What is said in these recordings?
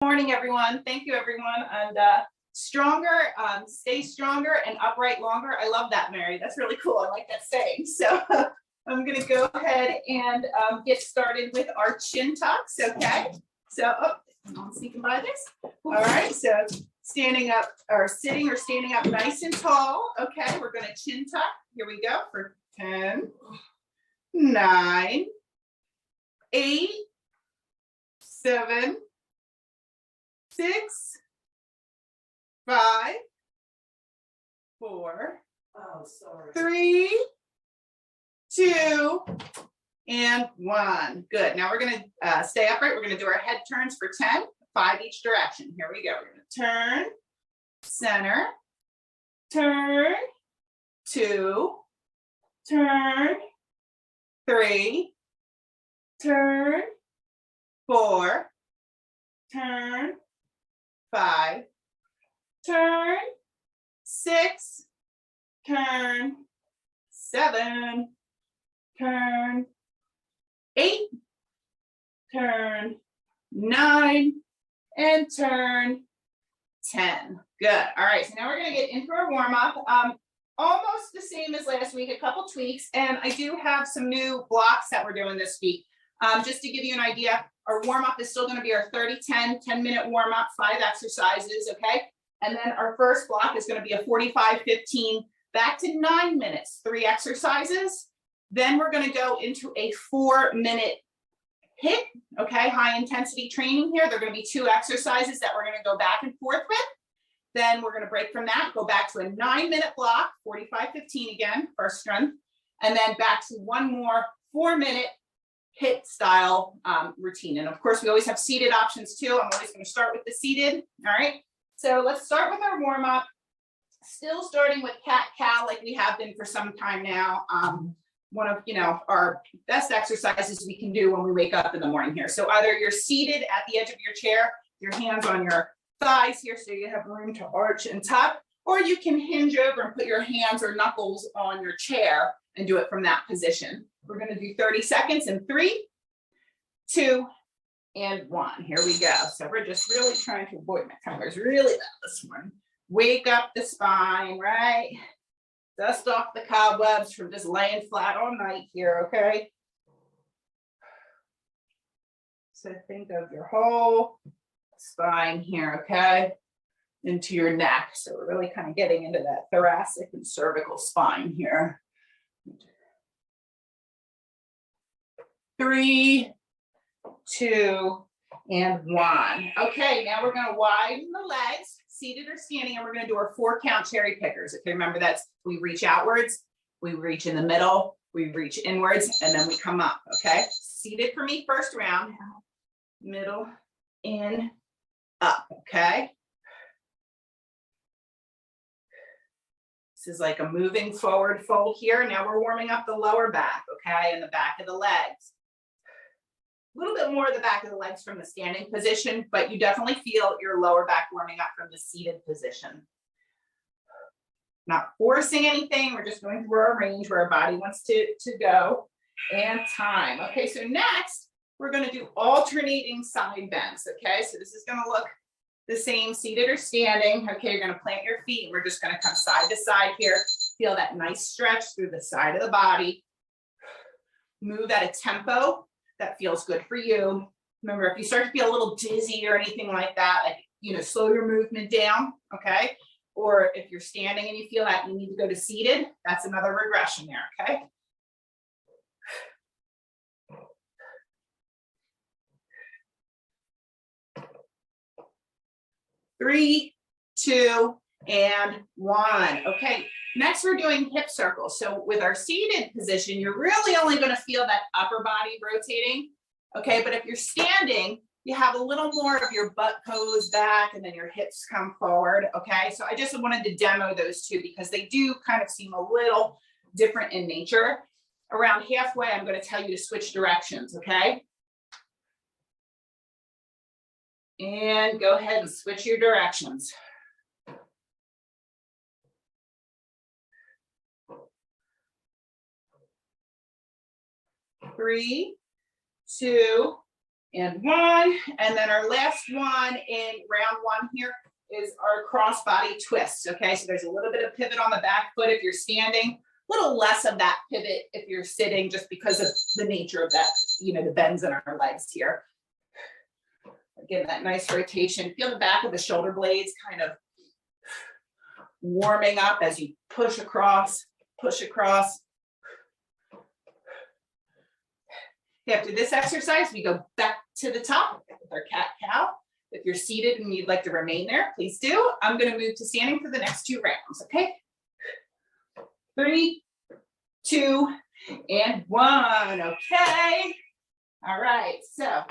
Morning, everyone. Thank you, everyone. And stronger, stay stronger and upright longer. I love that, Mary. That's really cool. I like that saying. So I'm going to go ahead and get started with our chin tucks. Okay. So, I'm sneaking by this. All right. So standing up or sitting or standing up nice and tall. Okay. We're going to chin tuck. Here we go for 10, 9, 8, 7, 6, 5, 4, 3, 2, and 1. Good. Now we're going to stay upright. We're going to do our head turns for 10, 5 each direction. Here we go. We're going to turn, center, turn, 2, turn, 3, turn, 4, turn, 5, turn, 6, turn, 7, turn, 8, turn, 9, and turn 10. Good. All right. So now we're going to get into our warm up. Almost the same as last week, a couple tweaks, and I do have some new blocks that we're doing this week. Just to give you an idea, our warm-up is still going to be our 10-minute warm-up, 5 exercises, okay? And then our first block is going to be a 45-15, back to 9 minutes, 3 exercises. Then we're going to go into a 4-minute HIIT, okay? High-intensity training here. There are going to be 2 exercises that we're going to go back and forth with. Then we're going to break from that, go back to a 9-minute block, 45-15 again, for strength, and then back to one more 4-minute HIIT style routine. And of course, we always have seated options too. I'm always going to start with the seated. All right. So let's start with our warm up. Still starting with cat cow like we have been for some time now. One of our best exercises we can do when we wake up in the morning here. So either you're seated at the edge of your chair, your hands on your thighs here, so you have room to arch and tuck, or you can hinge over and put your hands or knuckles on your chair and do it from that position. We're going to do 30 seconds in 3, 2, and 1. Here we go. So we're just really trying to avoid my fingers really bad this morning. Wake up the spine, right? Dust off the cobwebs from just laying flat all night here, okay? So think of your whole spine here, okay? Into your neck. So we're really kind of getting into that thoracic and cervical spine here. 3, 2, and 1. Okay, now we're going to widen the legs, seated or standing, and we're going to do our 4-count cherry pickers. Okay, remember that's we reach outwards, we reach in the middle, we reach inwards, and then we come up. Okay, seated for me first round, middle, in, up. Okay. This is like a moving forward fold here. Now we're warming up the lower back, okay, and the back of the legs. A little bit more of the back of the legs from the standing position, but you definitely feel your lower back warming up from the seated position. Not forcing anything. We're just going through our range where our body wants to go. And time. Okay, so next, we're going to do alternating side bends. Okay, so this is going to look the same seated or standing. Okay, you're going to plant your feet. We're just going to come side to side here. Feel that nice stretch through the side of the body. Move at a tempo that feels good for you. Remember, if you start to feel a little dizzy or anything like that, like, slow your movement down, okay? Or if you're standing and you feel that you need to go to seated, that's another regression there, okay? 3, 2, and 1. Okay, next we're doing hip circles. So with our seated position, you're really only going to feel that upper body rotating. Okay, but if you're standing, you have a little more of your butt goes back and then your hips come forward. Okay, so I just wanted to demo those two because they do kind of seem a little different in nature. Around halfway, I'm going to tell you to switch directions. Okay. And go ahead and switch your directions. 3, 2, and 1. And then our last one in round 1 here is our crossbody twist. Okay, so there's a little bit of pivot on the back foot if you're standing, a little less of that pivot if you're sitting, just because of the nature of that, you know, the bends in our legs here. Again, that nice rotation. Feel the back of the shoulder blades kind of warming up as you push across, push across. After this exercise, we go back to the top with our cat-cow. If you're seated and you'd like to remain there, please do. I'm going to move to standing for the next 2 rounds, okay? 3, 2, and 1, okay? All right, so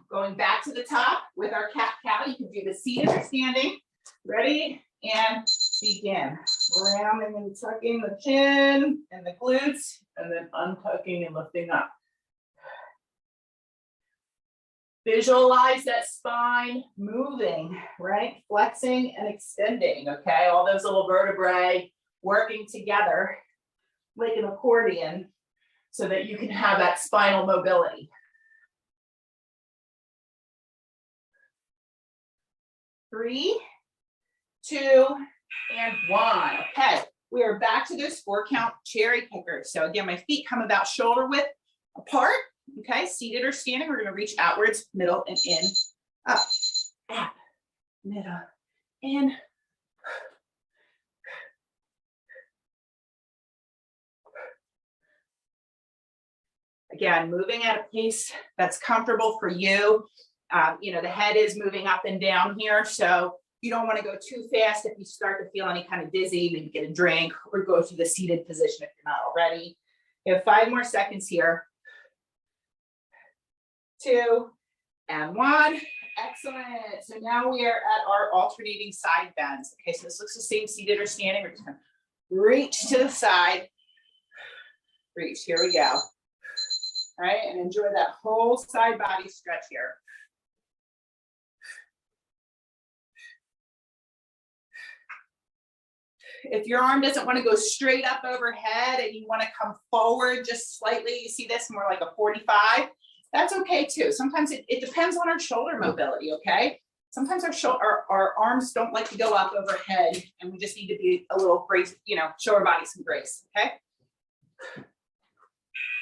going back to the top with our cat-cow. You can do the seated or standing. Ready? And begin. Rounding and tucking the chin and the glutes, and then untucking and lifting up. Visualize that spine moving, right? Flexing and extending, okay? All those little vertebrae working together like an accordion so that you can have that spinal mobility. 3, 2, and 1. Okay, we are back to those 4-count cherry pickers. So again, my feet come about shoulder width apart. Okay, seated or standing, we're going to reach outwards, middle, and in, up, out, middle, in. Again, moving at a pace that's comfortable for you. You know, the head is moving up and down here, so you don't want to go too fast. If you start to feel any kind of dizzy, maybe get a drink or go to the seated position if you're not already. You have 5 more seconds here. 2, and 1. Excellent. So now we are at our alternating side bends. Okay, so this looks the same seated or standing. We're just going to reach to the side. Reach. Here we go. All right, and enjoy that whole side body stretch here. If your arm doesn't want to go straight up overhead and you want to come forward just slightly, you see this more like a 45, that's okay too. Sometimes it depends on our shoulder mobility, okay? Sometimes our arms don't like to go up overhead and we just need to be a little grace, you know, show our body some grace, okay?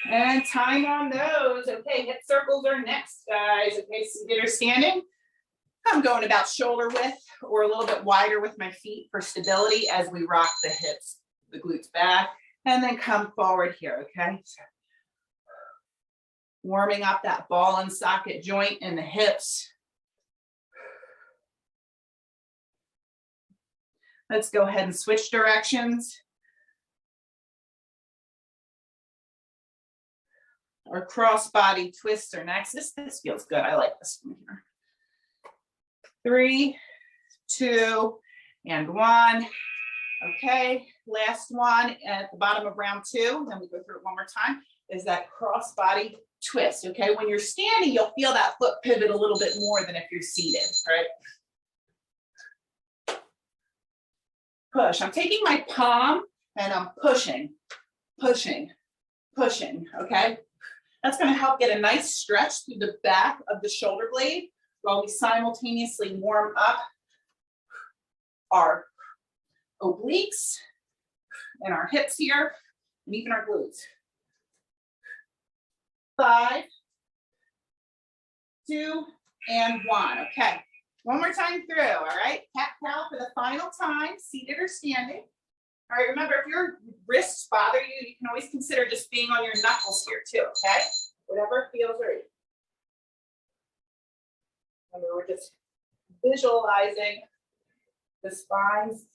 And time on those. Okay, hip circles are next, guys. Okay, seated or standing. I'm going about shoulder width or a little bit wider with my feet for stability as we rock the hips, the glutes back, and then come forward here, okay? So, warming up that ball and socket joint in the hips. Let's go ahead and switch directions. Our cross-body twists are next. This feels good. I like this one here. 3, 2, and 1. Okay, last one at the bottom of round 2. Then we go through it one more time. Is that cross-body twist. Okay, when you're standing, you'll feel that foot pivot a little bit more than if you're seated. Right? Push. I'm taking my palm and I'm pushing, pushing, pushing. Okay. That's going to help get a nice stretch through the back of the shoulder blade while we simultaneously warm up our obliques and our hips here, and even our glutes. 5, 2, and 1. Okay, one more time through. All right, cat-cow for the final time, seated or standing. All right, remember, if your wrists bother you, you can always consider just being on your knuckles here too, okay? Whatever feels right. Remember, we're just visualizing the spine's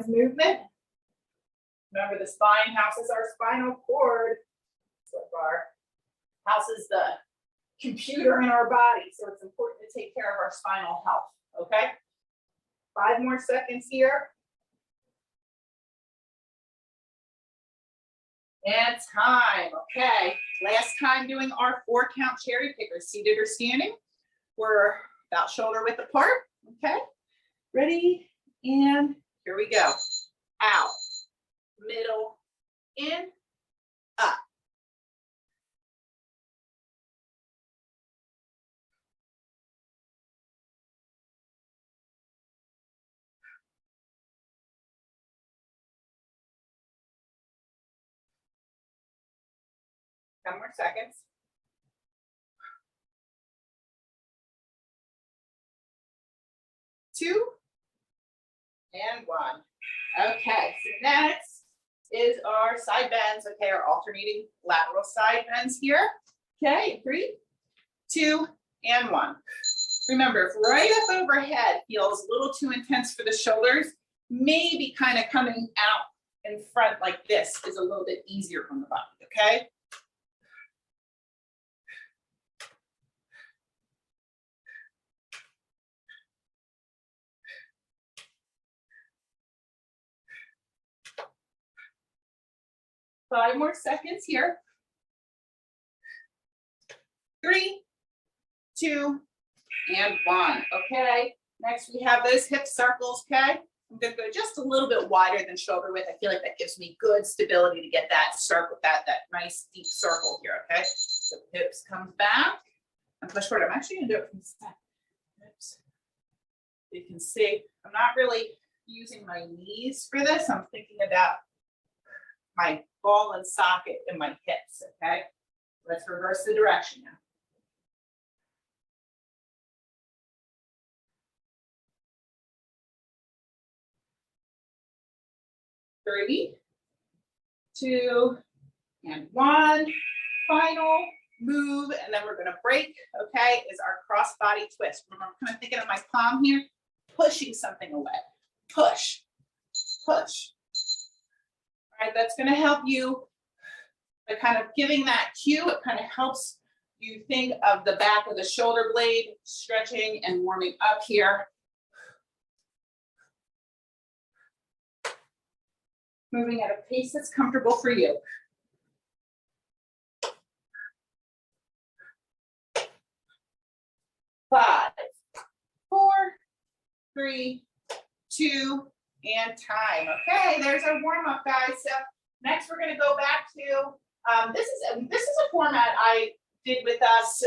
movement. Remember, the spine houses our spinal cord. So far, houses the computer in our body, so it's important to take care of our spinal health, okay? 5 more seconds here. And time. Okay, last time doing our 4-count cherry pickers, seated or standing. We're about shoulder width apart, okay? Ready, and here we go. Out, middle, in, up. Ten more seconds. 2 and 1. Okay, so next is our side bends. Okay, our alternating lateral side bends here. Okay, 3, 2, and 1. Remember, if right up overhead feels a little too intense for the shoulders, maybe kind of coming out in front like this is a little bit easier on the body, okay? Five more seconds here. 3, 2, and 1. Okay, next we have those hip circles. Okay, I'm going to go just a little bit wider than shoulder width. I feel like that gives me good stability to get that circle, that nice deep circle here. Okay, so hips comes back and push forward. I'm actually going to do it from the side. Hips. You can see I'm not really using my knees for this. I'm thinking about my ball and socket in my hips. Okay, let's reverse the direction now. 3, 2, and 1. Final move, and then we're going to break. Okay, is our cross body twist. Remember, I'm kind of thinking of my palm here, pushing something away. Push, push. All right, that's going to help you by kind of giving that cue. It kind of helps you think of the back of the shoulder blade stretching and warming up here. Moving at a pace that's comfortable for you. 5, 4, 3, 2, and time. Okay, there's our warm up, guys. So next we're going to go back to this is a format I did with us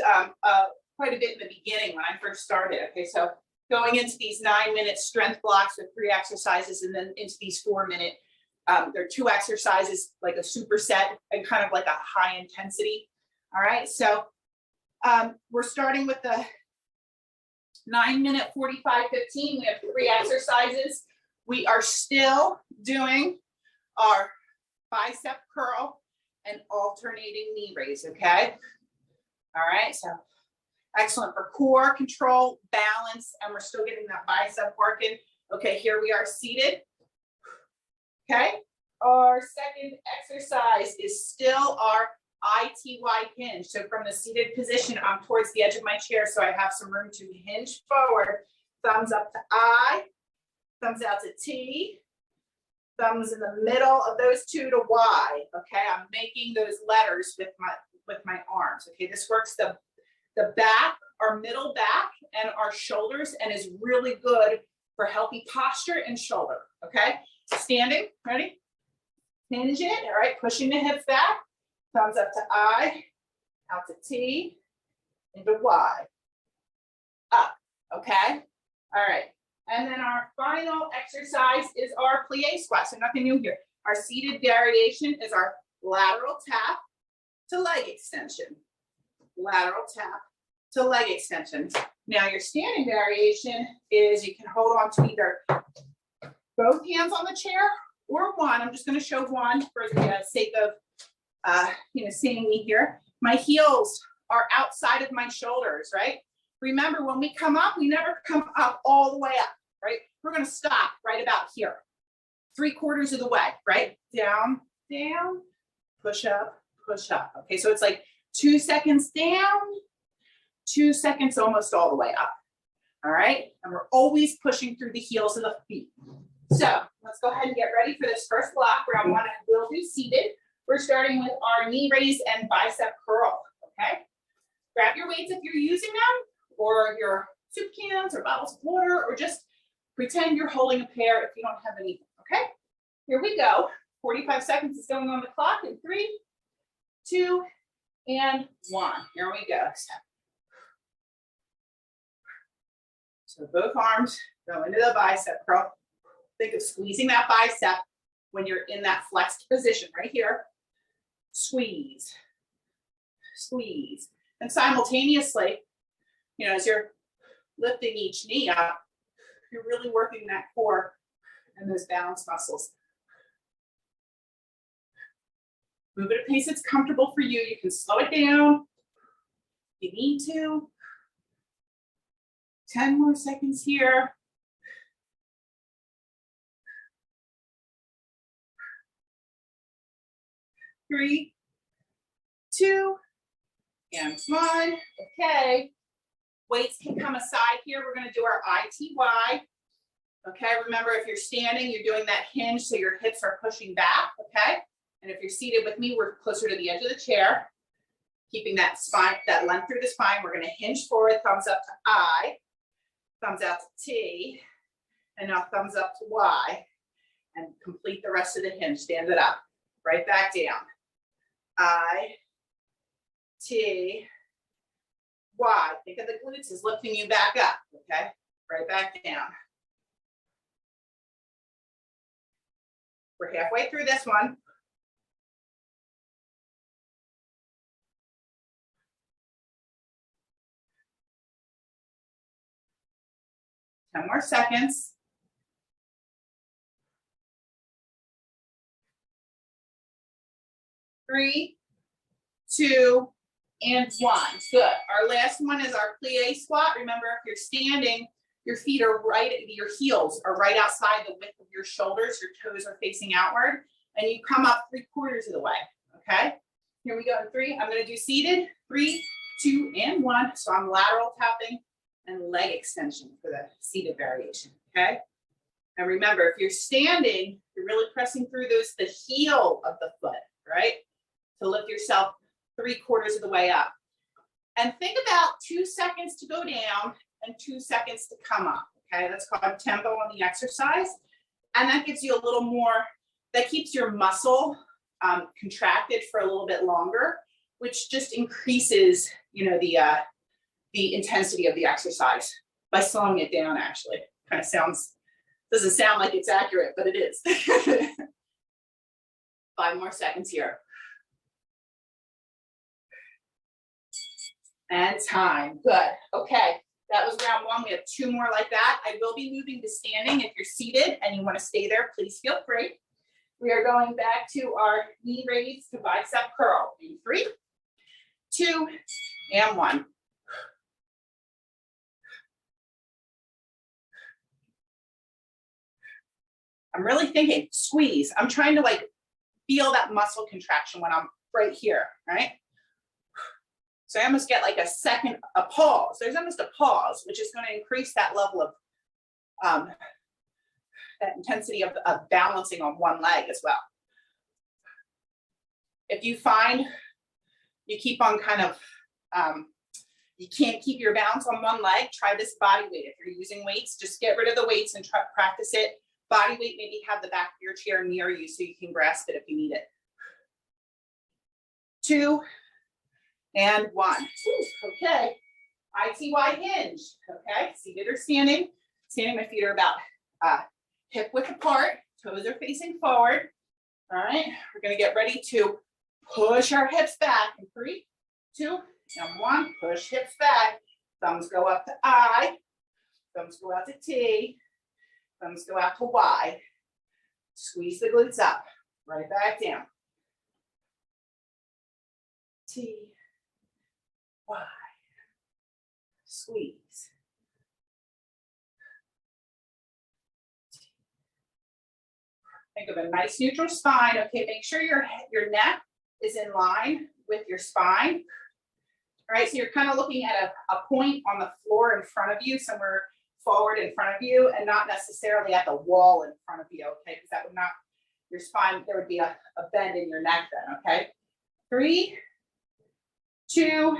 quite a bit in the beginning when I first started. Okay, so going into these 9-minute strength blocks with 3 exercises, and then into these 4-minute. There are 2 exercises, like a superset and kind of like a high intensity. All right, so we're starting with the 9-minute 45-15. We have 3 exercises. We are still doing our bicep curl and alternating knee raise, okay? All right, so excellent for core control, balance, and we're still getting that bicep working. Okay, here we are seated. Okay, our second exercise is still our ITY hinge. So from the seated position, I'm towards the edge of my chair, so I have some room to hinge forward. Thumbs up to I, thumbs out to T, thumbs in the middle of those 2 to Y. Okay, I'm making those letters with my arms. Okay, this works the back, our middle back, and our shoulders, and is really good for healthy posture and shoulder. Okay. Standing, ready? Hinge it, all right, pushing the hips back. Thumbs up to I, out to T, into Y. Up, okay? All right, and then our final exercise is our plie squat, so nothing new here. Our seated variation is our lateral tap to leg extension. Lateral tap to leg extension. Now your standing variation is you can hold on to either both hands on the chair or one. I'm just going to show one for the sake of seeing me here. My heels are outside of my shoulders, right? Remember, when we come up, we never come up all the way up, right? We're going to stop right about here, 3/4 of the way, right? Down, down, push up, push up. Okay, so it's like 2 seconds down, 2 seconds almost all the way up. All right, and we're always pushing through the heels of the feet. So let's go ahead and get ready for this first block. Round 1 and we'll do seated. We're starting with our knee raise and bicep curl, okay? Grab your weights if you're using them, or or your soup cans or bottles of water, or just pretend you're holding a pair if you don't have anything, okay? Here we go. 45 seconds is going on the clock in 3, 2, and 1. Here we go. So both arms go into the bicep curl. Think of squeezing that bicep when you're in that flexed position right here. Squeeze, squeeze. And simultaneously, you know, as you're lifting each knee up, you're really working that core and those balance muscles. Move at a pace that's comfortable for you. You can slow it down if you need to. 10 more seconds here. 3, 2, and 1. Okay. Weights can come aside here. We're going to do our ITY. Okay. Remember, if you're standing, you're doing that hinge so your hips are pushing back. Okay. And if you're seated with me, we're closer to the edge of the chair. Keeping that spine, that length through the spine. We're going to hinge forward, thumbs up to I, thumbs out to T, and now thumbs up to Y. And complete the rest of the hinge. Stand it up. Right back down. I, T, Y. Think of the glutes as lifting you back up, okay? Right back down. We're halfway through this one. Ten more seconds. 3, 2, and 1. Good. Our last one is our plie squat. Remember, if you're standing, your feet are right, your heels are right outside the width of your shoulders. Your toes are facing outward, and you come up 3/4 of the way. Okay. Here we go in 3. I'm going to do seated. 3, 2, and 1. So I'm lateral tapping and leg extension for the seated variation. Okay. And remember, if you're standing, you're really pressing through the heel of the foot, right? To lift yourself 3/4 of the way up. And think about 2 seconds to go down and 2 seconds to come up. Okay, that's called tempo on the exercise. And that gives you a little more, that keeps your muscle contracted for a little bit longer, which just increases, you know, the intensity of the exercise by slowing it down. Actually, kind of doesn't sound like it's accurate, but it is. 5 more seconds here. And time. Good. Okay. That was round 1. We have 2 more like that. I will be moving to standing. If you're seated and you want to stay there, please feel free. We are going back to our knee raise to bicep curl. In 3, 2, and 1. I'm really thinking squeeze. I'm trying to like feel that muscle contraction when I'm right here, right? So I almost get like a pause. There's almost a pause, which is going to increase that level of that intensity of balancing on one leg as well. If you find you keep on kind of, you can't keep your balance on one leg, try this body weight. If you're using weights, just get rid of the weights and practice it. Body weight, maybe have the back of your chair near you so you can grasp it if you need it. 2, and 1. Okay. ITY hinge. Okay. Seated or standing. Standing, my feet are about hip width apart. Toes are facing forward. All right. We're going to get ready to push our hips back. In 3, 2, and 1. Push hips back. Thumbs go up to I. Thumbs go out to T. Thumbs go out to Y. Squeeze the glutes up. Right back down. T. Y. Squeeze. Think of a nice neutral spine. Okay, make sure your neck is in line with your spine. All right, so you're kind of looking at a point on the floor in front of you, somewhere forward in front of you, and not necessarily at the wall in front of you, okay? Because that would not, your spine, there would be a bend in your neck then, okay? 3, 2,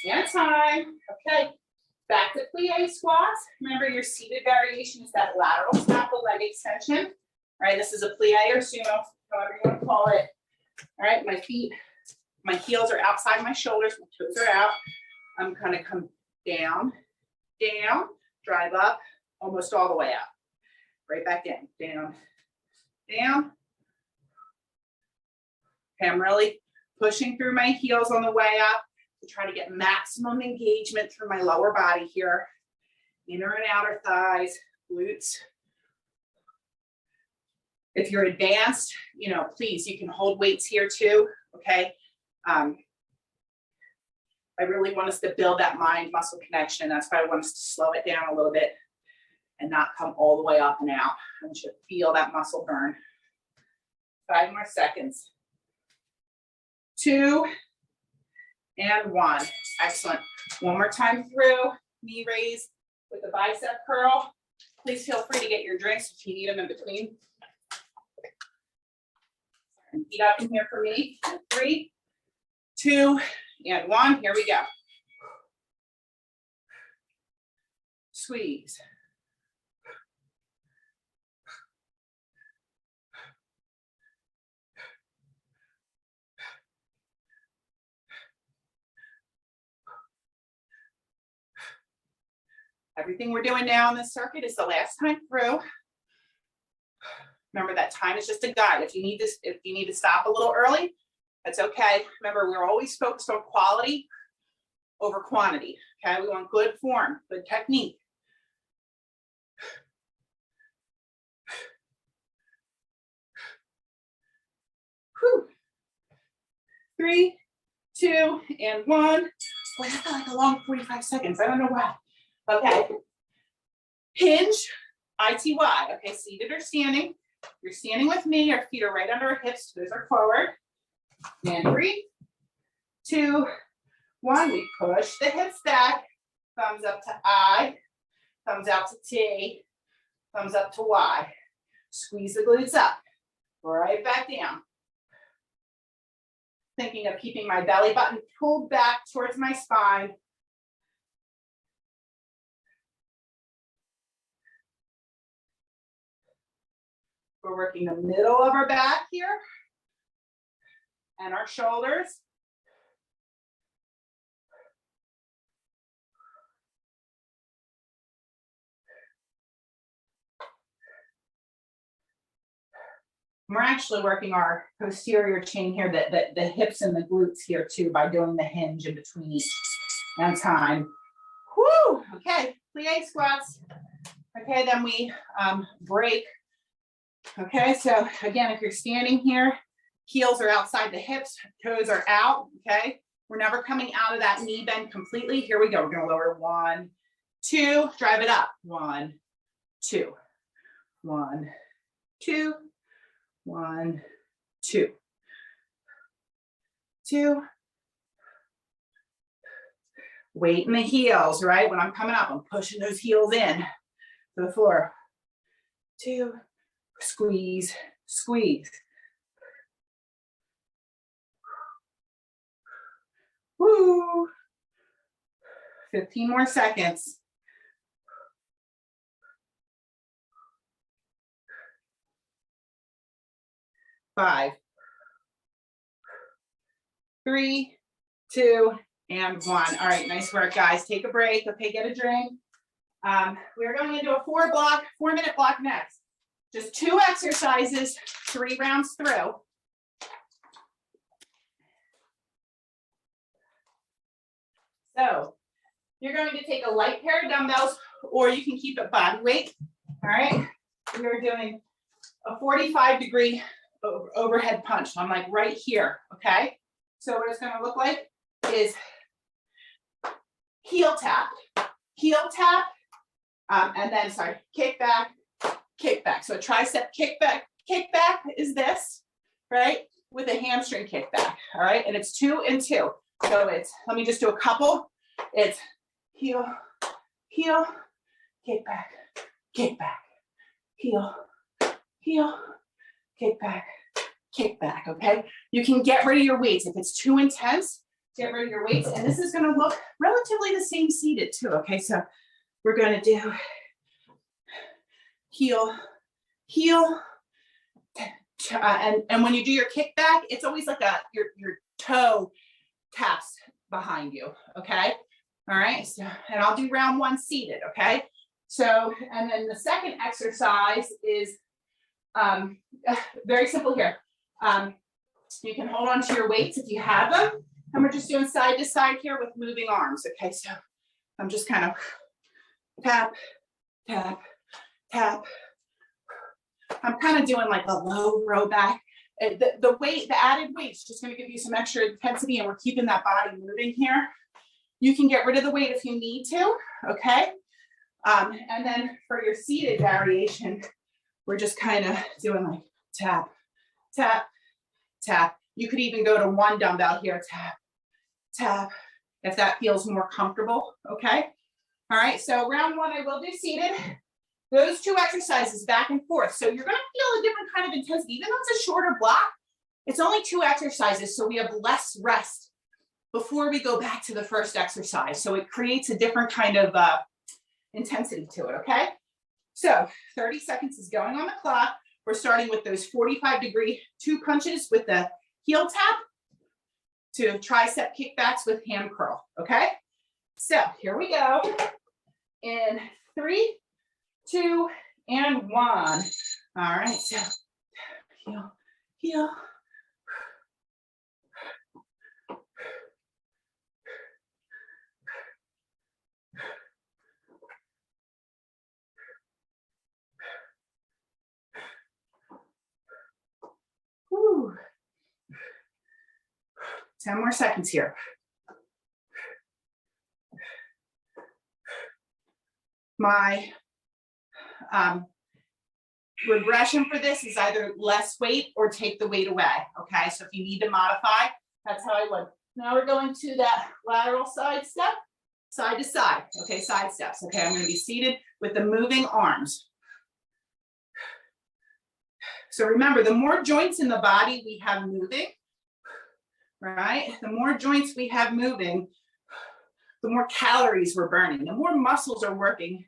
and time. Okay, back Back to plie squats. Remember, your seated variation is that lateral stop, the leg extension. All right, this is a plie or sumo, however you want to call it. All right, my feet, my heels are outside my shoulders, my toes are out. I'm gonna come down, down, drive up, almost all the way up. Right back in, down, down. Okay, I'm really pushing through my heels on the way up to try to get maximum engagement through my lower body here. Inner and outer thighs, glutes. If you're advanced, you know, please, you can hold weights here too, okay? I really want us to build that mind-muscle connection. That's why I want us to slow it down a little bit and not come all the way up and out. I want you to feel that muscle burn. 5 more seconds. 2 and 1. Excellent. One more time through. Knee raise with the bicep curl. Please feel free to get your drinks if you need them in between. And feet up in here for me. 3, 2, and 1. Here we go. Squeeze. Everything we're doing now in this circuit is the last time through. Remember that time is just a guide. If you need to stop a little early, that's okay. Remember, we're always focused on quality over quantity. Okay, we want good form, good technique. Whew. 3, 2, and 1. Boy, that felt like a long 45 seconds. I don't know why. Okay. Hinge, ITY. Okay, seated or standing. You're standing with me. Your feet are right under our hips. Toes are forward. And 3, 2, 1. We push the hips back. Thumbs up to I. Thumbs out to T. Thumbs up to Y. Squeeze the glutes up. Right back down. Thinking of keeping my belly button pulled back towards my spine. We're working the middle of our back here and our shoulders. We're actually working our posterior chain here, the hips and the glutes here too, by doing the hinge in between each and time. Whoo, okay, plie squats. Okay, then we break. Okay, so again, if you're standing here, heels are outside the hips, toes are out, okay? We're never coming out of that knee bend completely. Here we go, we're gonna lower 1, 2, drive it up. 1, 2, 1, 2, 1, 2, 2. Weight in the heels, right? When I'm coming up, I'm pushing those heels in to the floor. 2, squeeze, squeeze. Woo. 15 more seconds. 5, 3, 2, and 1. All right, nice work, guys. Take a break. Okay, get a drink. We're going into a 4-minute block next. Just 2 exercises, 3 rounds through. So you're going to take a light pair of dumbbells, or you can keep it body weight. All right. We're doing a 45-degree overhead punch. So I'm like right here. Okay. So what it's going to look like is heel tap, and then kick back, kick back. So a tricep kick back is this, right? With a hamstring kick back. All right. And it's 2 and 2. So it's, let me just do a couple. It's heel, heel, kick back, heel, heel, kick back, okay? You can get rid of your weights. If it's too intense, get rid of your weights. And this is going to look relatively the same seated too. Okay, so we're going to do heel, heel. And when you do your kickback, it's always like your toe taps behind you. Okay. All right. So, and I'll do round one seated. Okay. So, and then the second exercise is very simple here. You can hold on to your weights if you have them. And we're just doing side to side here with moving arms. Okay. So I'm just kind of tap, tap, tap. I'm kind of doing like a low row back. The weight, the added weight's just going to give you some extra intensity, and we're keeping that body moving here. You can get rid of the weight if you need to, okay? And then for your seated variation, we're just kind of doing like tap, tap, tap. You could even go to one dumbbell here, tap, tap, if that feels more comfortable, okay? All right, so round one, I will do seated. Those two exercises back and forth. So you're going to feel a different kind of intensity. Even though it's a shorter block, it's only two exercises, so we have less rest before we go back to the first exercise. So it creates a different kind of intensity to it, okay? So 30 seconds is going on the clock. We're starting with those 45-degree two punches with the heel tap to tricep kickbacks with ham curl, okay? So here we go. In 3, 2, and 1. All right, so heel, heel. Whew. 10 more seconds here. My regression for this is either less weight or take the weight away, okay? So if you need to modify, that's how I would. Now we're going to that lateral side step, side to side, okay, side steps. Okay, I'm gonna be seated with the moving arms. So remember, the more joints in the body we have moving, right? The more joints we have moving, the more calories we're burning, the more muscles are working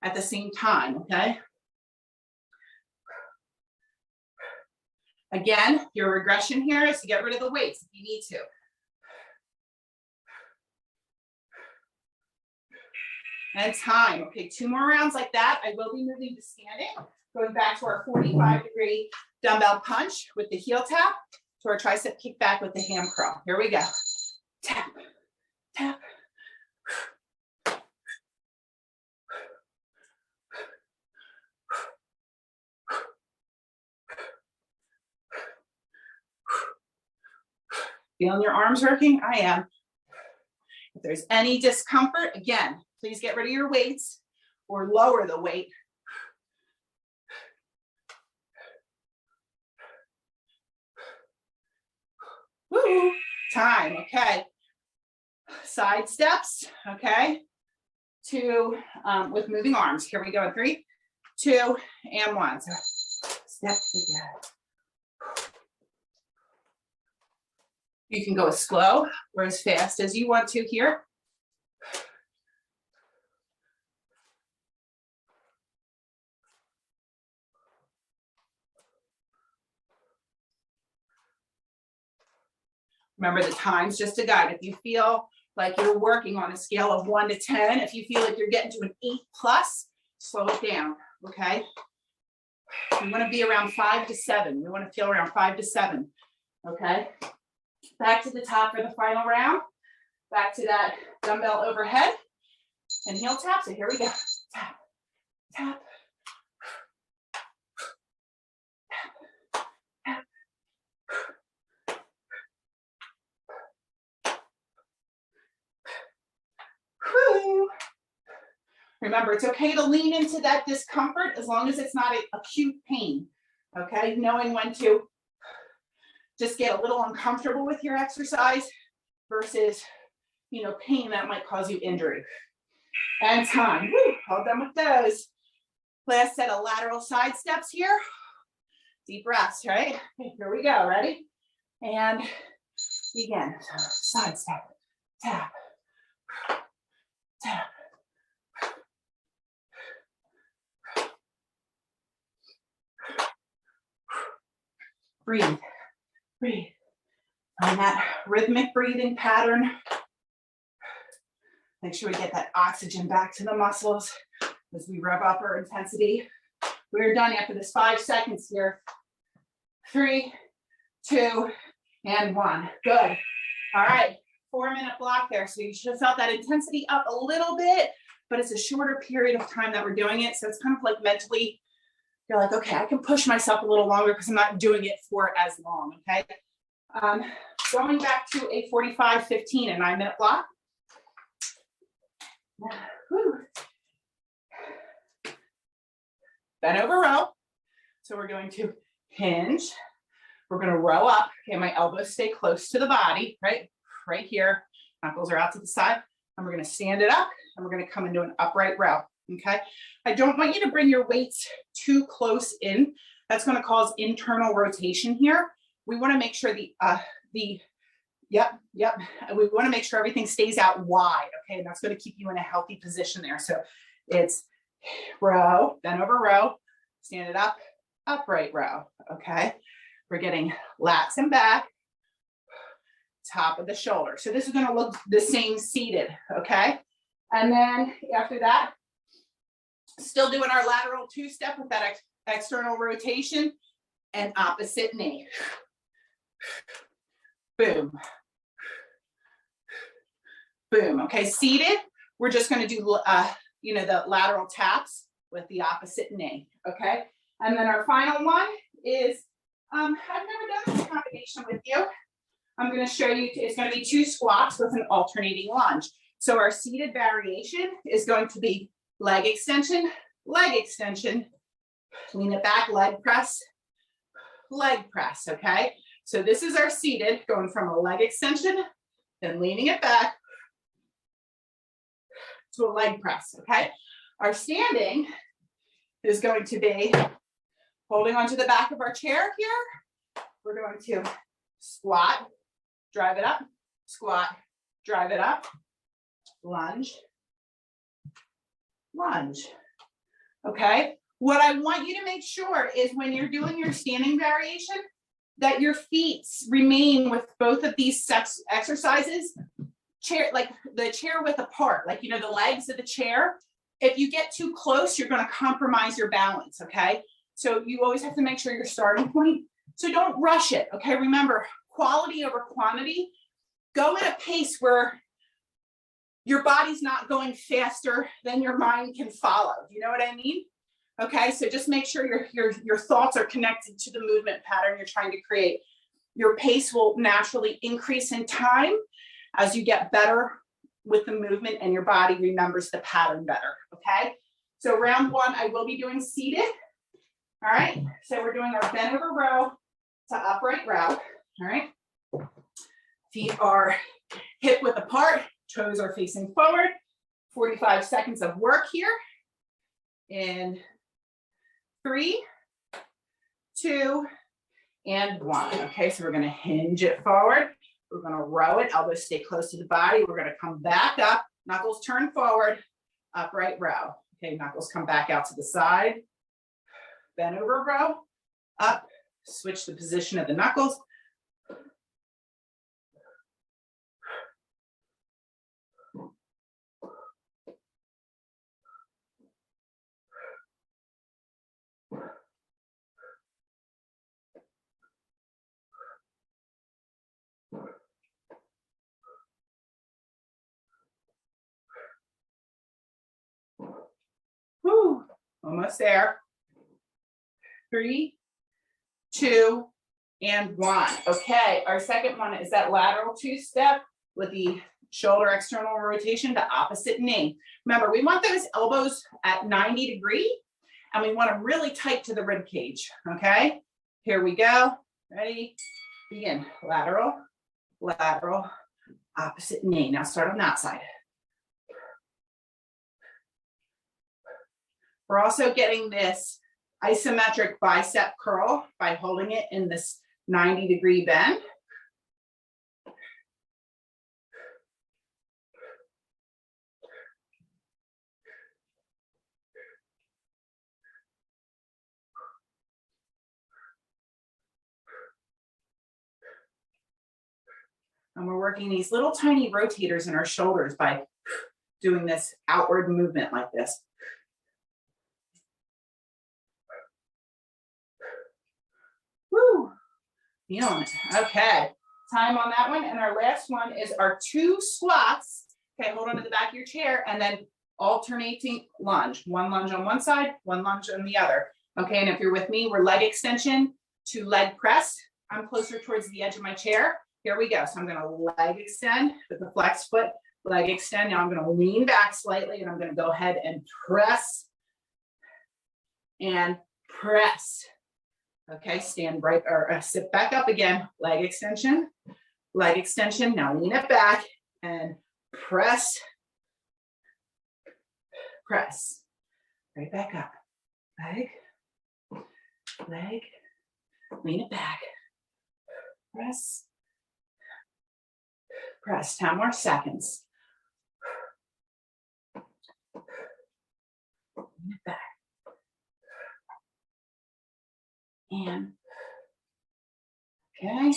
at the same time, okay? Again, your regression here is to get rid of the weights if you need to. And time, okay, 2 more rounds like that. I will be moving to standing, going back to our 45-degree dumbbell punch with the heel tap to our tricep kickback with the ham curl. Here we go. Tap, tap. Feeling your arms working? I am. If there's any discomfort, again, please get rid of your weights or lower the weight. Woo, time, okay. Side steps, okay. 2, with moving arms. Here we go, 3, 2, and 1. So step together. You can go as slow or as fast as you want to here. Remember, the time's just a guide. If you feel like you're working on a scale of 1 to 10, if you feel like you're getting to an 8+, slow it down, okay? We want to be around 5 to 7. We want to feel around 5 to 7, okay? Back to the top for the final round. Back to that dumbbell overhead and heel tap. So here we go. Tap, tap, tap, tap. Whew. Remember, it's okay to lean into that discomfort as long as it's not an acute pain. Okay, knowing when to just get a little uncomfortable with your exercise versus, you know, pain that might cause you injury. And time. Woo, all done with those. Last set of lateral side steps here. Deep breaths, right? Okay, here we go. Ready? And Begin. Side step, tap, tap. Breathe, breathe. Find that rhythmic breathing pattern. Make sure we get that oxygen back to the muscles as we rev up our intensity. We're done after this 5 seconds here. 3, 2, and 1. Good. All right, 4-minute block there. So you should have felt that intensity up a little bit, but it's a shorter period of time that we're doing it. So it's kind of like mentally, you're like, okay, I can push myself a little longer because I'm not doing it for as long, okay? Going back to a 45, 15, and 9-minute block. Whew. Bend over row. So we're going to hinge. We're going to row up. Okay, my elbows stay close to the body, right? Right here. Knuckles are out to the side. And we're going to stand it up, and we're going to come into an upright row. Okay. I don't want you to bring your weights too close in. That's going to cause internal rotation here. We want to make sure yep. We want to make sure everything stays out wide. Okay. And that's going to keep you in a healthy position there. So it's row, bend over row, stand it up, upright row. Okay. We're getting lats and back, top of the shoulder. So this is going to look the same seated. Okay. And then after that, still doing our lateral 2-step with that external rotation and opposite knee. Boom. Boom. Okay, seated, we're just going to do, the lateral taps with the opposite knee. Okay. And then our final one is, I've never done this combination with you. I'm going to show you, it's going to be 2 squats with an alternating lunge. So our seated variation is going to be leg extension, lean it back, leg press, okay? So this is our seated, going from a leg extension, then leaning it back to a leg press, okay? Our standing is going to be holding onto the back of our chair here. We're going to squat, drive it up, squat, drive it up, lunge, lunge. Okay. What I want you to make sure is when you're doing your standing variation, that your feet remain with both of these exercises, like the chair width apart, like, the legs of the chair. If you get too close, you're going to compromise your balance. Okay. So you always have to make sure your starting point. So don't rush it. Okay. Remember, quality over quantity. Go at a pace where your body's not going faster than your mind can follow. Do you know what I mean? Okay, so just make sure your thoughts are connected to the movement pattern you're trying to create. Your pace will naturally increase in time as you get better with the movement and your body remembers the pattern better, okay? So round 1, I will be doing seated. All right, so we're doing our bend over row to upright row. All right, feet are hip width apart. Toes are facing forward. 45 seconds of work here. In 3, 2, and 1. Okay, so we're going to hinge it forward. We're going to row it. Elbows stay close to the body. We're going to come back up. Knuckles turn forward. Upright row. Okay, knuckles come back out to the side. Bend over row. Up. Switch the position of the knuckles. Whew, almost there. 3, 2, and 1. Okay, our second one is that lateral 2-step with the shoulder external rotation to opposite knee. Remember, we want those elbows at 90 degrees, and we want them really tight to the rib cage. Okay, here we go. Ready? Begin. Lateral, lateral, opposite knee. Now start on that side. We're also getting this isometric bicep curl by holding it in this 90-degree bend. And we're working these little tiny rotators in our shoulders by doing this outward movement like this. Woo, feeling it. Okay, time on that one. And our last one is our 2 squats. Okay, hold on to the back of your chair and then alternating lunge. 1 lunge on one side, 1 lunge on the other. Okay, and if you're with me, we're leg extension to leg press. I'm closer towards the edge of my chair. Here we go. So I'm gonna leg extend with the flex foot, leg extend. Now I'm gonna lean back slightly and I'm gonna go ahead and press and press. Okay, stand right or sit back up again. Leg extension, leg extension. Now lean it back and press, press. Right back up. Leg, leg, lean it back. Press, press. 10 more seconds. Lean it back. And okay,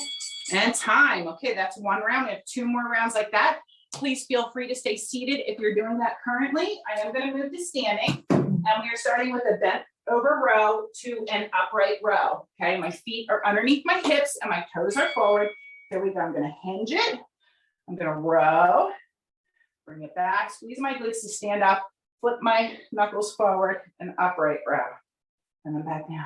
and time. Okay, that's 1 round. We have 2 more rounds like that. Please feel free to stay seated if you're doing that currently. I am going to move to standing, and we are starting with a bent over row to an upright row. Okay, my feet are underneath my hips and my toes are forward. Here we go. I'm going to hinge it. I'm going to row, bring it back, squeeze my glutes to stand up, flip my knuckles forward, and upright row, and then back down.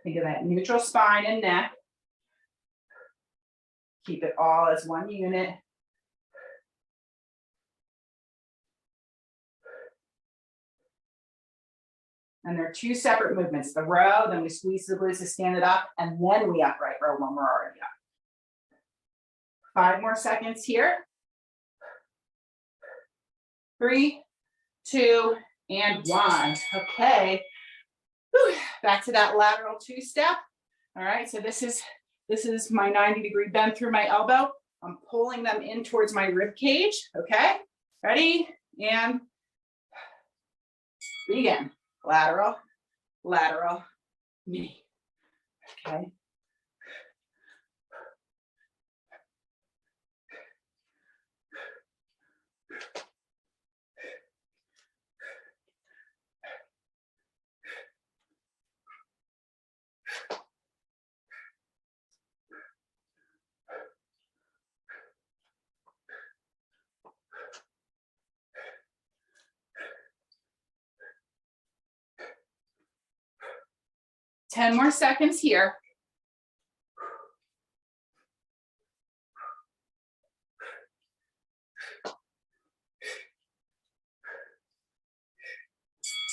Think of that neutral spine and neck. Keep it all as one unit. And there are 2 separate movements. The row, then we squeeze the glutes to stand it up, and then we upright row when we're already up. 5 more seconds here. 3, 2, and 1. Okay. Whew. Back to that lateral 2-step. All right, so this is my 90-degree bend through my elbow. I'm pulling them in towards my rib cage. Okay, ready? And begin. Lateral, lateral, knee. Okay. Ten more seconds here.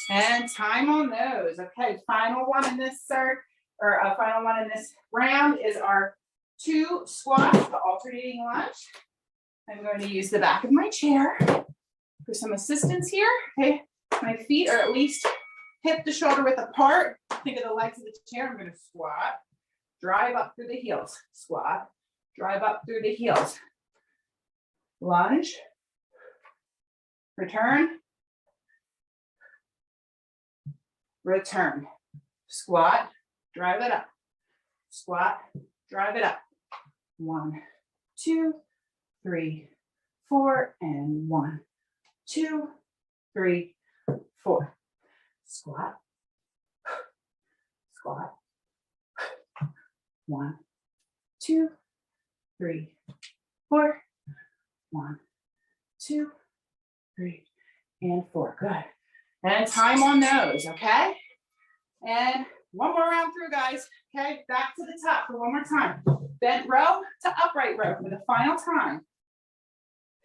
And time on those. Okay, final one in this final one in this round is our 2 squats, the alternating lunge. I'm going to use the back of my chair for some assistance here. Okay, my feet are at least hip to shoulder width apart. Think of the legs of the chair. I'm going to squat, drive up through the heels, squat, drive up through the heels. Lunge, return, return, squat, drive it up, squat, drive it up. 1, 2, 3, 4, and 1, 2, 3, 4. Squat, squat. 1, 2, 3, 4. 1, 2, 3, and 4. Good. And time on those, okay? And one more round through, guys. Okay, back to the top for one more time. Bent row to upright row for the final time.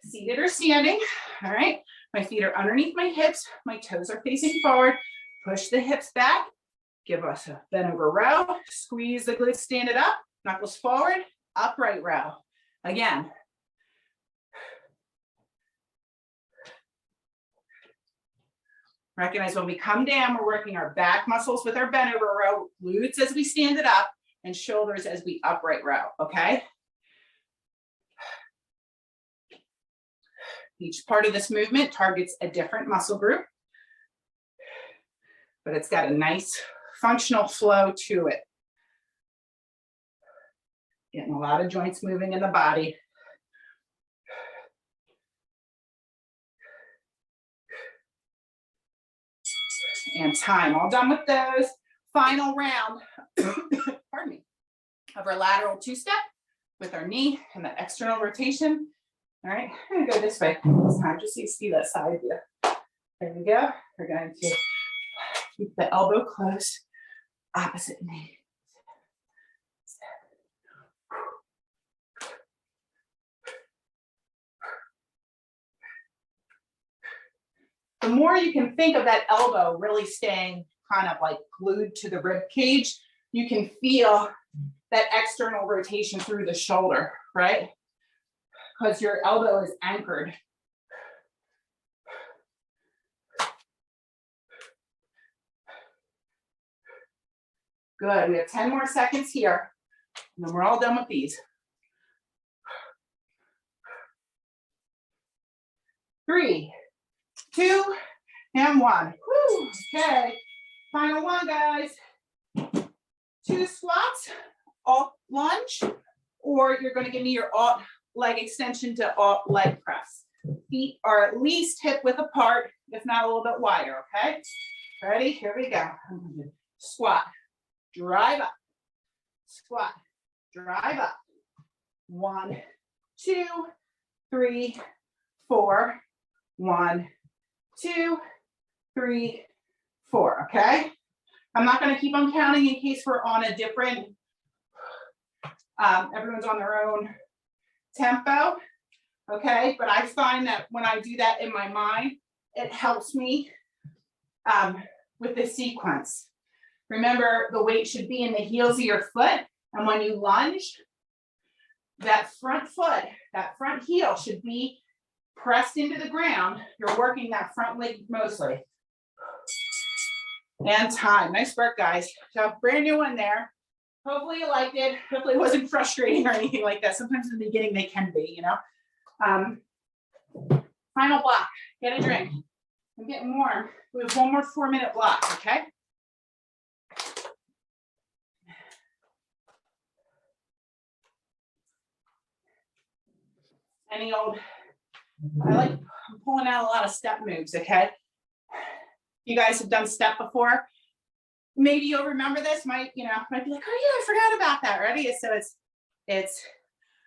Seated or standing. All right. My feet are underneath my hips. My toes are facing forward. Push the hips back. Give us a bent over row. Squeeze the glutes, stand it up. Knuckles forward. Upright row. Again. Recognize when we come down, we're working our back muscles with our bent over row, glutes as we stand it up, and shoulders as we upright row, okay? Each part of this movement targets a different muscle group. but it's got a nice functional flow to it. Getting a lot of joints moving in the body. And time. All done with those. Final round, pardon me, of our lateral two-step with our knee and the external rotation. All right, I'm gonna go this way this time, just so you see that side view. There we go. We're going to keep the elbow close, opposite knee. The more you can think of that elbow really staying kind of like glued to the rib cage, you can feel that external rotation through the shoulder, right? Because your elbow is anchored. Good, we have 10 more seconds here, and then we're all done with these. 3, 2, and 1. Woo, okay, final one, guys. 2 squats, alt lunge, or you're going to give me your alt leg extension to alt leg press. Feet are at least hip width apart, if not a little bit wider, okay? Ready? Here we go. Squat, drive up, squat, drive up. 1, 2, 3, 4. 1, 2, 3, 4, okay? I'm not gonna keep on counting in case we're on a different, everyone's on their own tempo, okay? But I find that when I do that in my mind, it helps me with the sequence. Remember, the weight should be in the heels of your foot, and when you lunge, that front foot, that front heel should be pressed into the ground. You're working that front leg mostly. And time. Nice work, guys. So brand new one there. Hopefully you liked it. Hopefully it wasn't frustrating or anything like that. Sometimes in the beginning they can be, you know. Final block. Get a drink. I'm getting warm. We have one more 4-minute block, okay? Any old, I'm pulling out a lot of step moves, okay? You guys have done step before. Maybe you'll remember this, might be like, oh yeah, I forgot about that. Ready? So it's,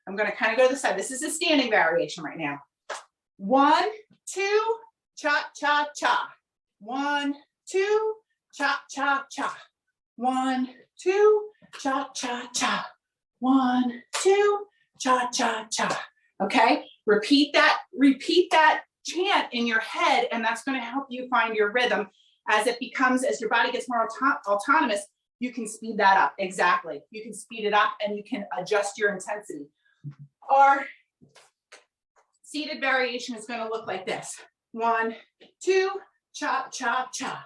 I'm gonna kind of go to the side. This is a standing variation right now. 1, 2, cha, cha, cha. 1, 2, cha, cha, cha. 1, 2, cha, cha, cha. 1, 2, cha, cha, cha. Okay, repeat that chant in your head, and that's going to help you find your rhythm. As your body gets more autonomous, you can speed that up. Exactly, you can speed it up and you can adjust your intensity. Our seated variation is going to look like this. 1, 2, cha, cha, cha.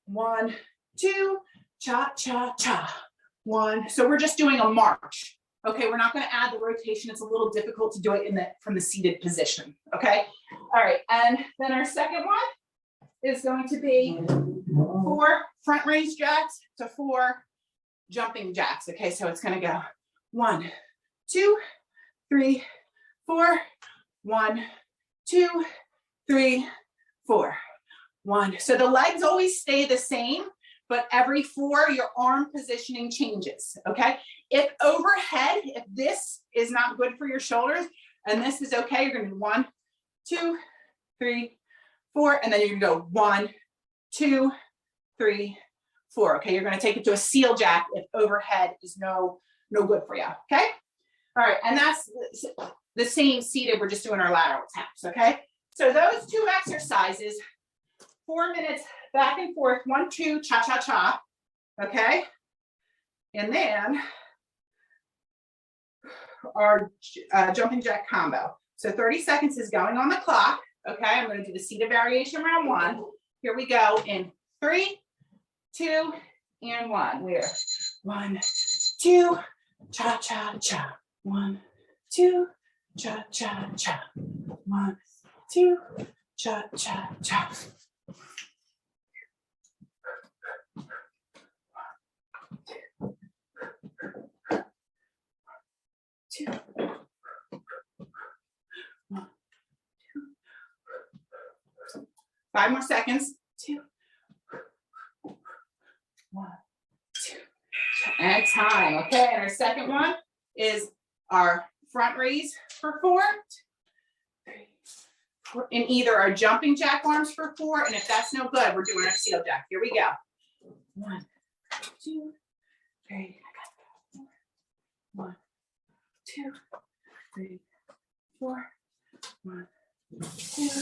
1, 2, cha, cha, cha. 1. So we're just doing a march. Okay, we're not going to add the rotation. It's a little difficult to do it from the seated position. Okay, all right, and then our second one is going to be 4 front raise jacks to 4 jumping jacks. Okay, so it's going to go 1, 2, 3, 4. 1, 2, 3, 4. 1. So the legs always stay the same, but every 4, your arm positioning changes, okay? If overhead, if this is not good for your shoulders, and this is okay, you're gonna do 1, 2, 3, 4, and then you're gonna go 1, 2, 3, 4, okay? You're gonna take it to a seal jack if overhead is no good for you, okay? All right, and that's the same seated, we're just doing our lateral taps, okay? So those 2 exercises, 4 minutes back and forth, 1, 2, cha, cha, cha, okay? And then our jumping jack combo. So 30 seconds is going on the clock, okay? I'm gonna do the seated variation round 1. Here we go in 3, 2, and 1. We're 1, 2, cha, cha, cha. 1, 2, cha, cha, cha. 1, 2, cha, cha, cha. 2. 1, 2. 5 more seconds. 2. 1, 2. And time. Okay, and our second one is our front raise for 4. 3, 4. In either our jumping jack arms for 4, and if that's no good, we're doing our seal jack. Here we go. 1, 2, 3. 1, 2, 3, 4. 1, 2, 3,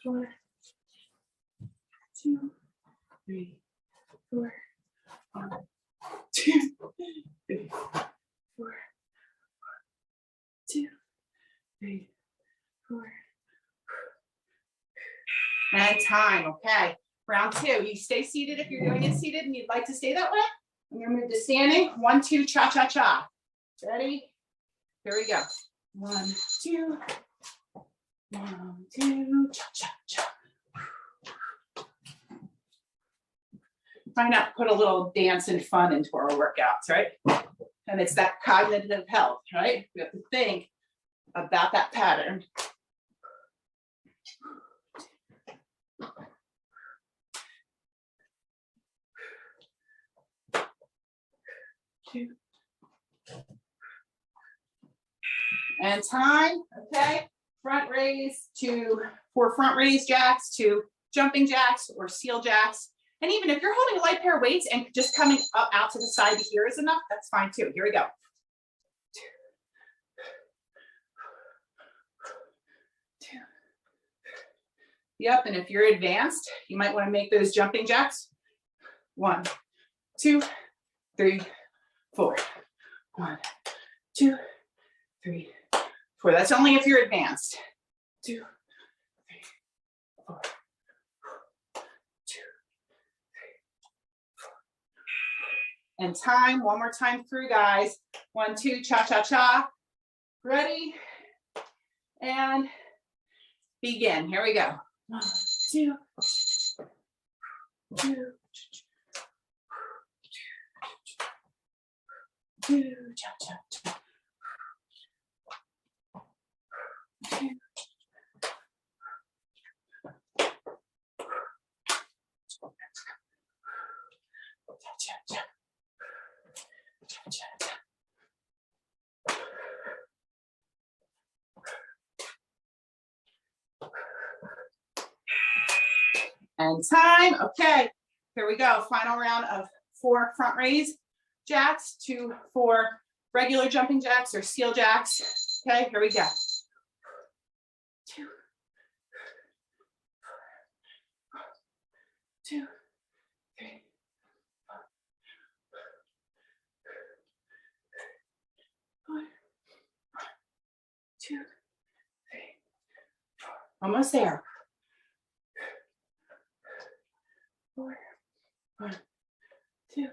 4. 2, 3, 4. 1, 2, 3, 4. 2, 3, 4. And time. Okay. Round 2. You stay seated if you're doing it seated and you'd like to stay that way. I'm going to move to standing. 1, 2, cha-cha-cha. Ready? Here we go. 1, 2. 1, 2, cha-cha-cha. Why not put a little dance and fun into our workouts, right? And it's that cognitive health, right? We have to think about that pattern. And time, okay? Front raise for front raise jacks to jumping jacks or seal jacks. And even if you're holding a light pair of weights and just coming up out to the side to here is enough, that's fine too. Here we go. 2. Yep, and if you're advanced, you might want to make those jumping jacks. 1, 2, 3, 4. 1, 2, 3, 4. That's only if you're advanced. 2, 3, 4. 2, 3, 4. And time, one more time through, guys. 1, 2, cha-cha-cha. Ready? And begin. Here we go. 1, 2, 2, 2, cha-cha-cha. 2. Cha-cha-cha. Cha-cha-cha. And time. Okay, here we go. Final round of 4 front raise jacks to 4 regular jumping jacks or seal jacks. Okay, here we go. 2, 2, 3, 4. 1, 2, 3, 4. Almost there. 4. 1, 2,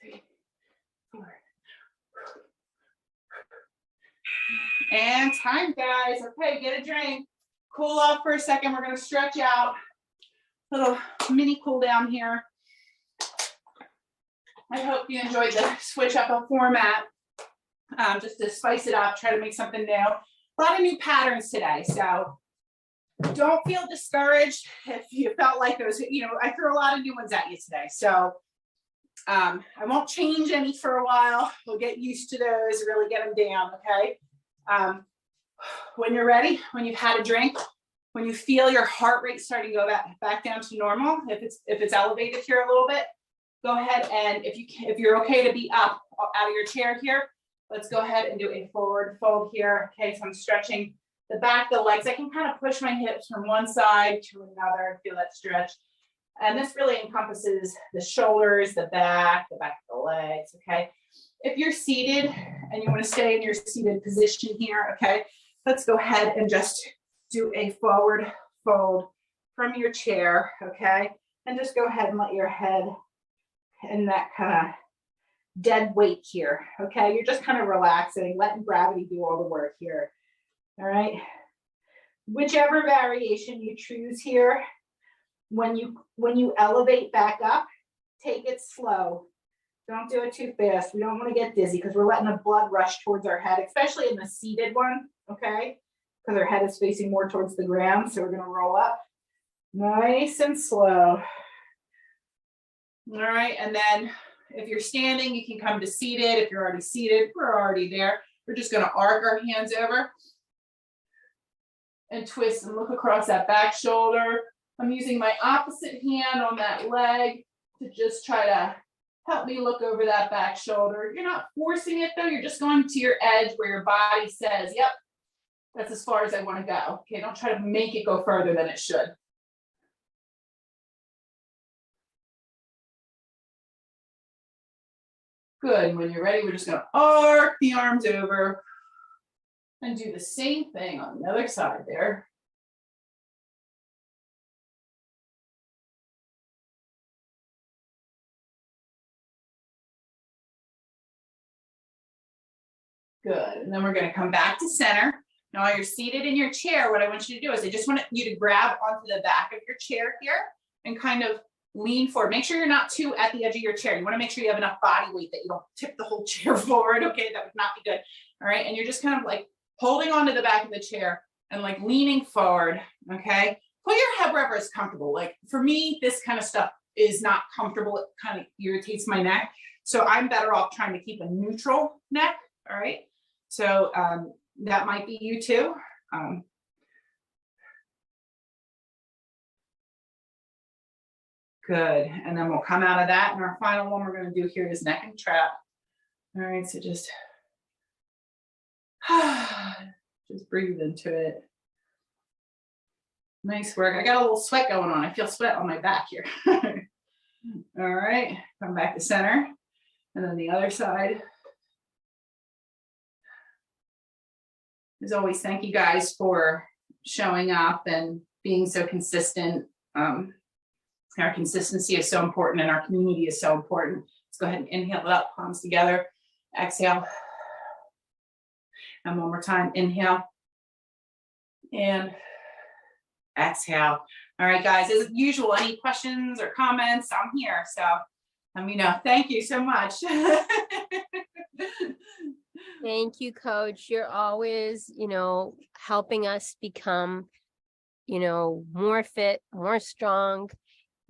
3, 4. And time, guys. Okay, get a drink. Cool off for a second. We're going to stretch out. Little mini cool down here. I hope you enjoyed the switch up of format. Just to spice it up, try to make something new. A lot of new patterns today, so don't feel discouraged if you felt like those, I threw a lot of new ones at you today. So I won't change any for a while. We'll get used to those, really get them down, okay? When you're ready, when you've had a drink, when you feel your heart rate starting to go back down to normal, if it's elevated here a little bit, go ahead and if you're okay to be up out of your chair here, let's go ahead and do a forward fold here. Okay, so I'm stretching the back of the legs. I can kind of push my hips from one side to another, feel that stretch. And this really encompasses the shoulders, the back of the legs, okay? If you're seated and you want to stay in your seated position here, okay, let's go ahead and just do a forward fold from your chair, okay? And just go ahead and let your head in that kind of dead weight here, okay? You're just kind of relaxing, letting gravity do all the work here, all right? Whichever variation you choose here, when you elevate back up, take it slow. Don't do it too fast. We don't want to get dizzy because we're letting the blood rush towards our head, especially in the seated one, okay? Because our head is facing more towards the ground. So we're going to roll up nice and slow. All right, and then if you're standing, you can come to seated. If you're already seated, we're already there. We're just going to arc our hands over and twist and look across that back shoulder. I'm using my opposite hand on that leg to just try to help me look over that back shoulder. You're not forcing it though. You're just going to your edge where your body says, yep, that's as far as I want to go. Okay, don't try to make it go further than it should. Good, when you're ready, we're just gonna arc the arms over and do the same thing on the other side there. Good, and then we're gonna come back to center. Now while you're seated in your chair, what I want you to do is I just want you to grab onto the back of your chair here and kind of lean forward. Make sure you're not too at the edge of your chair. You want to make sure you have enough body weight that you don't tip the whole chair forward. Okay, that would not be good. All right, and you're just kind of like holding onto the back of the chair and like leaning forward. Okay, put your head wherever it's comfortable. Like for me, this kind of stuff is not comfortable. It kind of irritates my neck. So I'm better off trying to keep a neutral neck. All right, so that might be you too. Good, and then we'll come out of that, and our final one we're going to do here is neck and trap. All right, so just breathe into it. Nice work. I got a little sweat going on. I feel sweat on my back here. All right, come back to center, and then the other side. As always, thank you guys for showing up and being so consistent. Our consistency is so important and our community is so important. Let's go ahead and inhale it up, palms together, exhale. And one more time, inhale and exhale. All right, guys, as usual, any questions or comments, I'm here. So let me know. Thank you so much. Thank you, Coach. You're always, helping us become, more fit, more strong,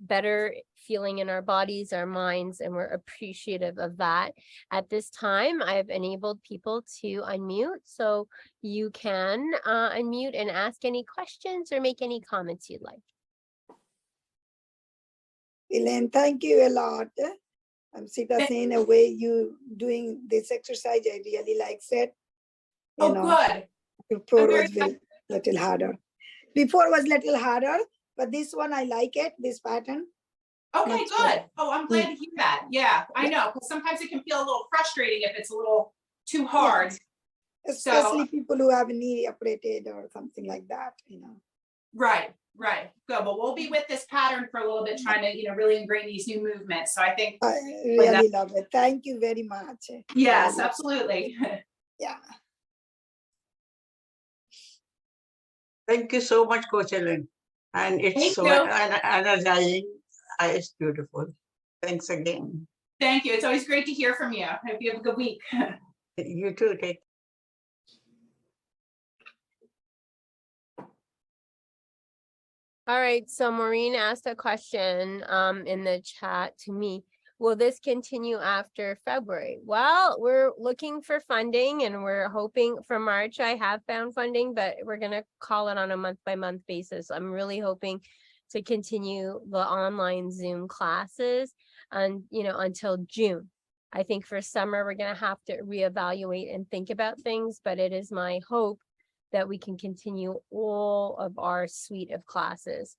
better feeling in our bodies, our minds, and we're appreciative of that. At this time, I've enabled people to unmute, so you can unmute and ask any questions or make any comments you'd like. Elaine, thank you a lot. I'm seeing the way you doing this exercise. I really like it. Good. Before was a little harder. Before was a little harder, but this one I like it, this pattern. Okay, good. Better. Oh, I'm glad to hear that. Yeah, I know, because sometimes it can feel a little frustrating if it's a little too hard. Yeah. Especially people who have a knee operated or something like that, Right. Good. Well, we'll be with this pattern for a little bit, trying to, really ingrain these new movements. So I think I really love it. Thank you very much. Yes, absolutely. Yeah. Thank you so much, Coach Elaine. And it's so energizing. It's beautiful. Thanks again. Thank you. It's always great to hear from you. I hope you have a good week. You too. Take All right, so Maureen asked a question in the chat to me. Will this continue after February? Well, we're looking for funding and we're hoping for March. I have found funding, but we're going to call it on a month-by-month basis. I'm really hoping to continue the online Zoom classes and, until June. I think for summer, we're going to have to reevaluate and think about things, but it is my hope that we can continue all of our suite of classes.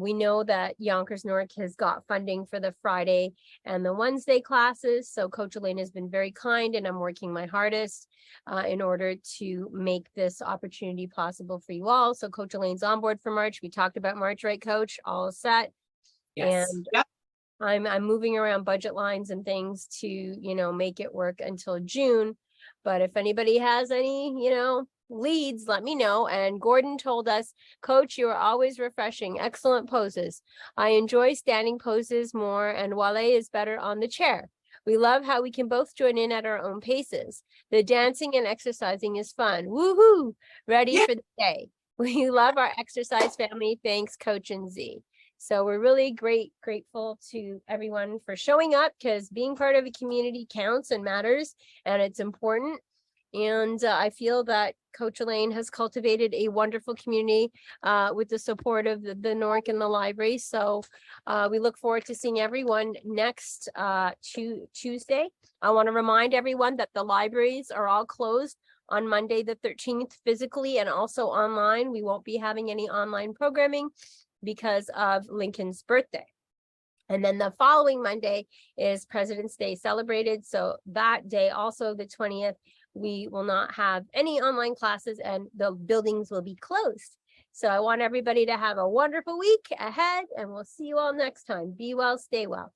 We know that Yonkers North has got funding for the Friday and the Wednesday classes. So Coach Elaine has been very kind and I'm working my hardest in order to make this opportunity possible for you all. So Coach Elaine's on board for March. We talked about March, right, Coach? All set. Yes. And yep. I'm moving around budget lines and things to, make it work until June. But if anybody has any, leads, let me know. And Gordon told us, Coach, you are always refreshing. Excellent poses. I enjoy standing poses more and Wale is better on the chair. We love how we can both join in at our own paces. The dancing and exercising is fun. Woohoo! Ready Yeah. for the day. We love our exercise family. Thanks, Coach and Z. So we're really grateful to everyone for showing up, because being part of a community counts and matters, and it's important. And I feel that Coach Elaine has cultivated a wonderful community with the support of the NORC and the library. So we look forward to seeing everyone next Tuesday. I want to remind everyone that the libraries are all closed on Monday the 13th physically and also online. We won't be having any online programming because of Lincoln's birthday. And then the following Monday is President's Day celebrated. So that day, also the 20th, we will not have any online classes and the buildings will be closed. So I want everybody to have a wonderful week ahead, and we'll see you all next time. Be well, stay well.